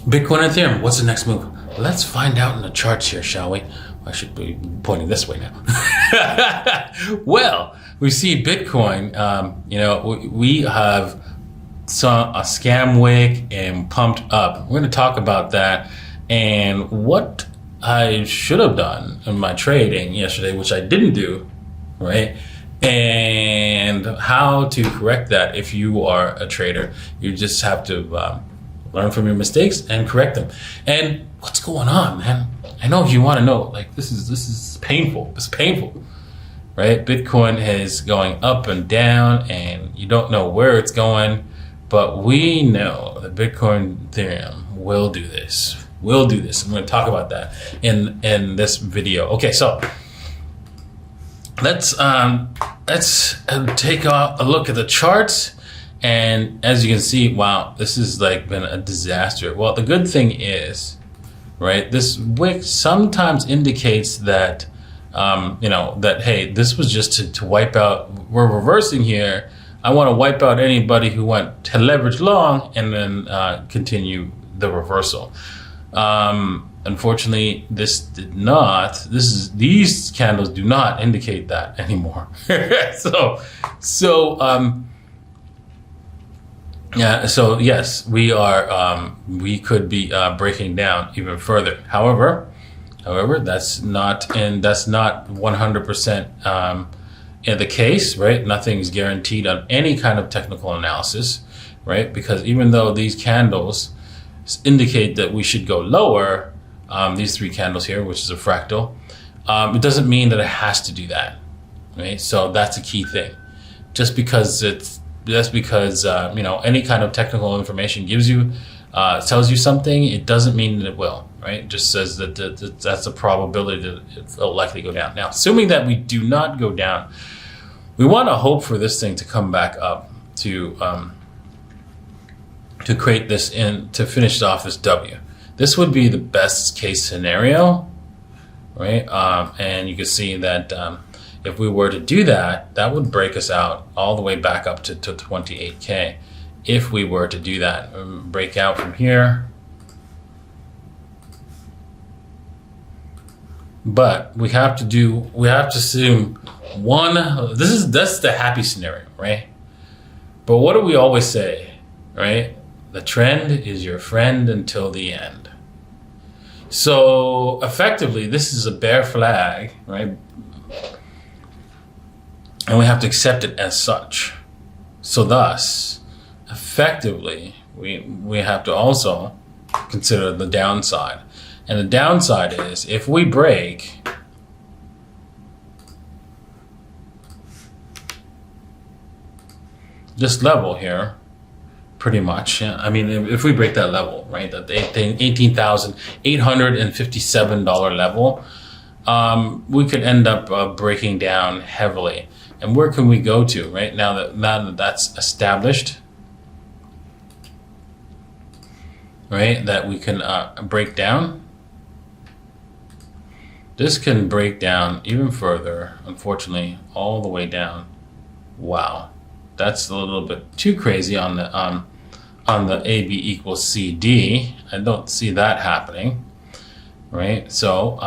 Bitcoin and Ethereum, what's the next move? Let's find out in the charts here, shall we? I should be pointing this way now. Well, we see Bitcoin, we have saw a scam wick and pumped up. We're going to talk about that and what I should have done in my trading yesterday, which I didn't do, right? And how to correct that. If you are a trader, you just have to learn from your mistakes and correct them. And what's going on, man? I know you want to know, like, this is painful. It's painful, right? Bitcoin is going up and down and you don't know where it's going. But we know that Bitcoin, Ethereum will do this. We'll do this. I'm going to talk about that in this video. Okay, so let's take a look at the charts. And as you can see, wow, this has like been a disaster. Well, the good thing is, right, this wick sometimes indicates that, that, hey, this was just to wipe out. We're reversing here. I want to wipe out anybody who went to leverage long and then continue the reversal. Unfortunately, this did not. These candles do not indicate that anymore. So yes, we are. We could be breaking down even further. However, that's not 100%. In the case, right, nothing's guaranteed on any kind of technical analysis, right? Because even though these candles indicate that we should go lower, these three candles here, which is a fractal, it doesn't mean that it has to do that, right? So that's a key thing. Just because any kind of technical information gives you, tells you something, it doesn't mean that it will, right? It just says that that's a probability that it will likely go down. Now, assuming that we do not go down, we want to hope for this thing to come back up to create this to finish off this W. This would be the best case scenario, right? And you can see that if we were to do that, that would break us out all the way back up to 28K. If we were to do that, break out from here. But we have to assume that's the happy scenario, right? But what do we always say, right? The trend is your friend until the end. So effectively, this is a bear flag, right? And we have to accept it as such. So thus, effectively, we have to also consider the downside. And the downside is if we break this level here, pretty much, I mean, if we break that level, right, that $18,857 level, we could end up breaking down heavily. And where can we go to, right? Now that that's established, right, that we can break down. This can break down even further, unfortunately, all the way down. Wow, that's a little bit too crazy on the AB equals CD. I don't see that happening, right? So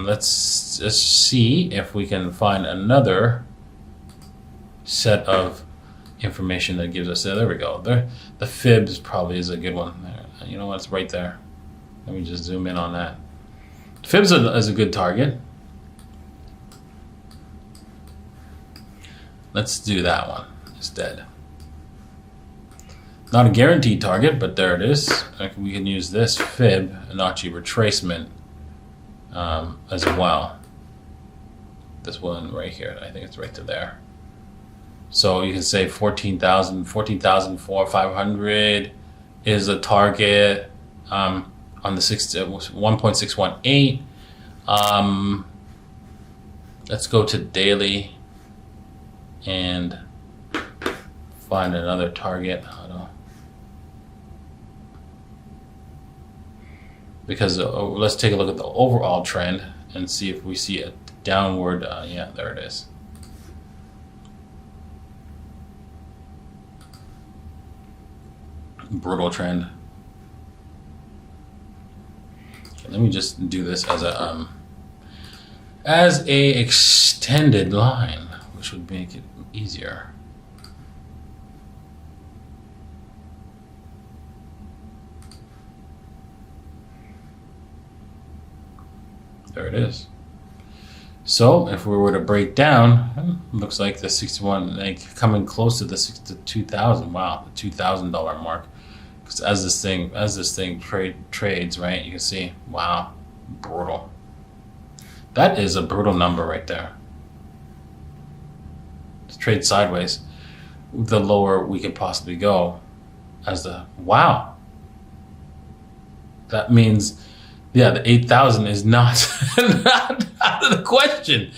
let's see if we can find another set of information that gives us there we go. The fibs probably is a good one. You know what? It's right there. Let me just zoom in on that. Fibs is a good target. Let's do that one instead. Not a guaranteed target, but there it is. We can use this fib, Fibonacci retracement, as well. This one right here, I think it's right to there. So you can say 14,500 is a target on the 1.618. Let's go to daily and find another target. Because let's take a look at the overall trend and see if we see a downward. Yeah, there it is. Brutal trend. Okay, let me just do this as a extended line, which would make it easier. There it is. So if we were to break down, looks like the 61, like coming close to the 2,000. Wow, the $2,000 mark. Because as this thing trades, right, you can see, wow, brutal. That is a brutal number right there. To trade sideways, the lower we could possibly go. Wow. That means, yeah, the 8,000 is not not out of the question.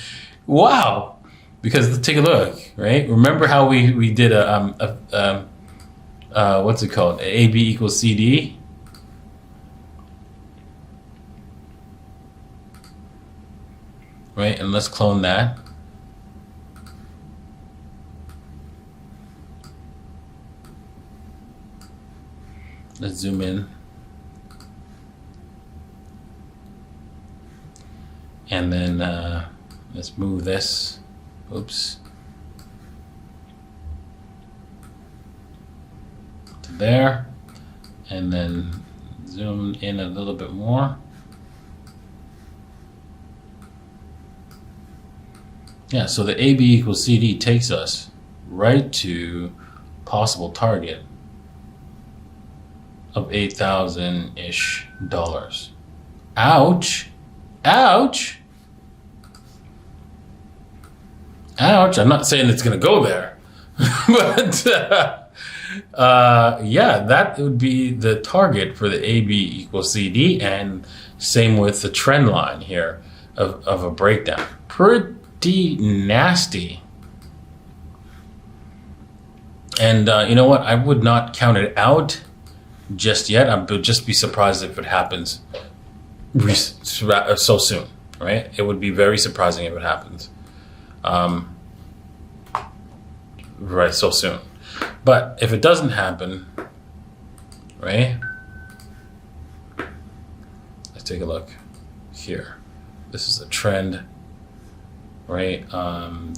Wow. Because take a look, right? Remember how we did what's it called? AB equals CD. Right, and let's clone that. Let's zoom in. And then let's move this. Oops. To there. And then zoom in a little bit more. Yeah, so the AB equals CD takes us right to possible target of $8,000-ish. Ouch. Ouch. Ouch. I'm not saying it's going to go there. But yeah, that would be the target for the AB equals CD, and same with the trend line here of a breakdown. Pretty nasty. And you know what? I would not count it out just yet. I would just be surprised if it happens so soon, right? It would be very surprising if it happens right so soon. But if it doesn't happen, right? Let's take a look here. This is a trend, right?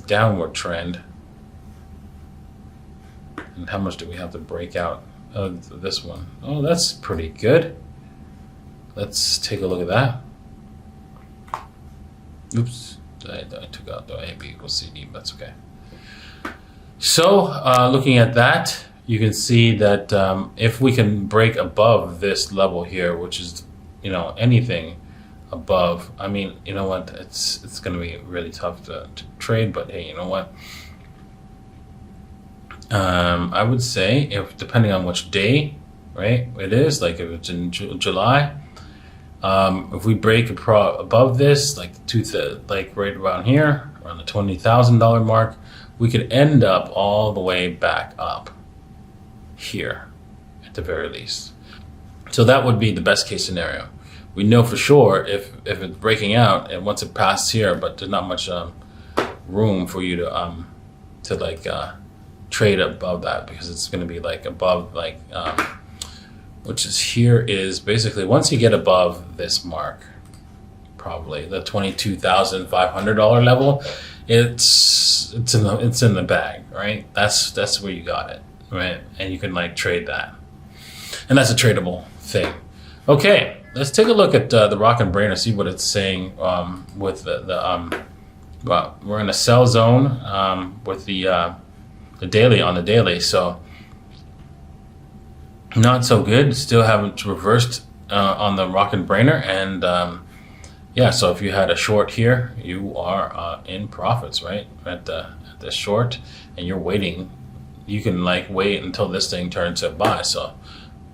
Downward trend. And how much do we have to break out of this one? Oh, that's pretty good. Let's take a look at that. Oops, I took out the AB equals CD, but that's okay. So looking at that, you can see that if we can break above this level here, which is, you know, anything above, I mean, you know what, it's going to be really tough to trade, but hey, you know what? I would say, if depending on which day, right, it is, like if it's in July, if we break above this, like right around here, around the $20,000 mark, we could end up all the way back up here, at the very least. So that would be the best case scenario. We know for sure if it's breaking out, and once it passes here, but there's not much room for you to trade above that, because it's going to be like above which is here is basically once you get above this mark, probably the $22,500 level, it's in the bag, right? That's where you got it, right? And you can like trade that, and that's a tradable thing. Okay, let's take a look at the Rockin Brainer, see what it's saying with well, we're in a sell zone with the daily on the daily, so not so good. Still haven't reversed on the Rockin Brainer, and yeah, so if you had a short here, you are in profits, right? At the short, and you're waiting. You can like wait until this thing turns to a buy. So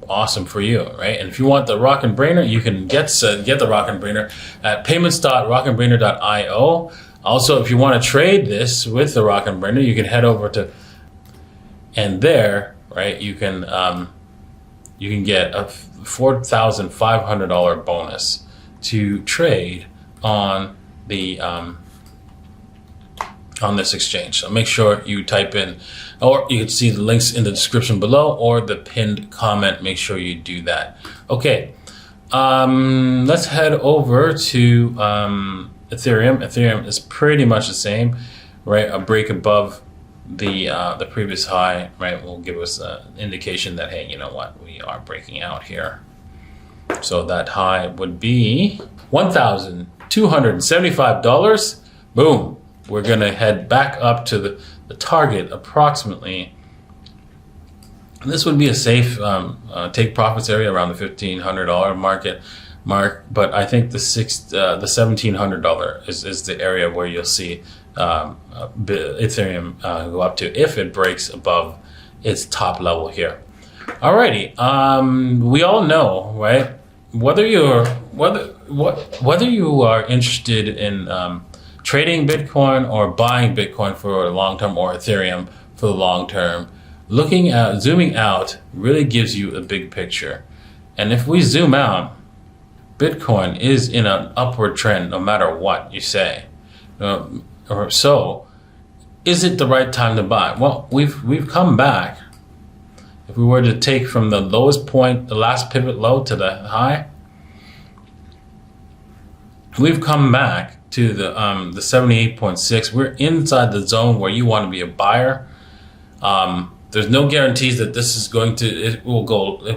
awesome for you, right? And if you want the Rockin Brainer, you can get the Rockin Brainer at payments.rockinbrainer.io. Also, if you want to trade this with the Rockin Brainer, you can head over to, and there, right, you can get a $4,500 bonus to trade on the on this exchange. So make sure you type in, or you can see the links in the description below or the pinned comment. Make sure you do that. Okay, Let's head over to Ethereum. Ethereum is pretty much the same, right? A break above the previous high, right, will give us an indication that, hey, you know what, we are breaking out here. So that high would be $1,275. Boom. We're going to head back up to the target approximately. And this would be a safe take profits area around the $1,500 mark. But I think the $1,700 is the area where you'll see Ethereum go up to if it breaks above its top level here. Alrighty, we all know, right? Whether you are interested in trading Bitcoin or buying Bitcoin for the long term or Ethereum for the long term, zooming out really gives you a big picture. And if we zoom out, Bitcoin is in an upward trend no matter what you say. So, is it the right time to buy? Well, we've come back. If we were to take from the lowest point, the last pivot low to the high, we've come back to the 78.6. We're inside the zone where you want to be a buyer. There's no guarantees that this is it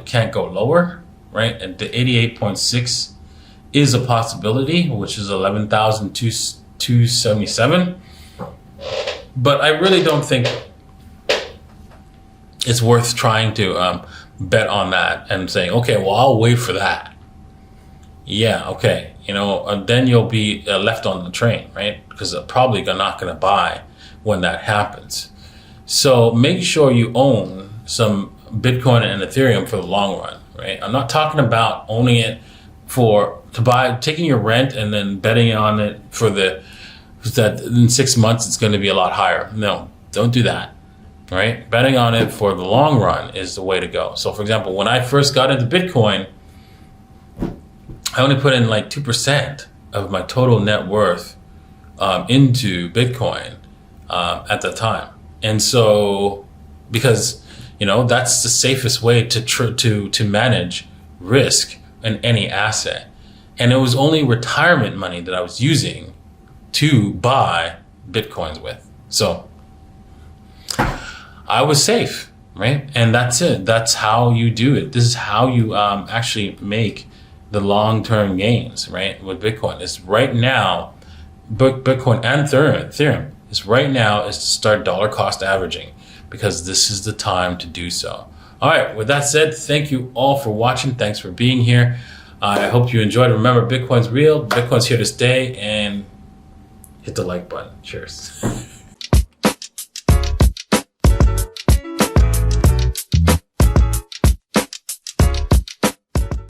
can't go lower, right? And the 88.6 is a possibility, which is 11,277. But I really don't think it's worth trying to bet on that and saying, okay, well, I'll wait for that. Yeah, okay. Then you'll be left on the train, right? Because they're probably not going to buy when that happens. So make sure you own some Bitcoin and Ethereum for the long run, right? I'm not talking about owning it to buy, taking your rent and then betting on it that in 6 months it's going to be a lot higher. No, don't do that, right? Betting on it for the long run is the way to go. So, for example, when I first got into Bitcoin, I only put in like 2% of my total net worth into Bitcoin at the time. And so, because, that's the safest way to manage risk in any asset. And it was only retirement money that I was using to buy Bitcoins with. So I was safe, right? And that's it. That's how you do it. This is how you actually make the long-term gains, right? With Bitcoin. It's right now, Bitcoin and Ethereum is right now is to start dollar cost averaging, because this is the time to do so. All right, with that said, thank you all for watching. Thanks for being here. I hope you enjoyed. Remember, Bitcoin's real. Bitcoin's here to stay, and hit the like button. Cheers.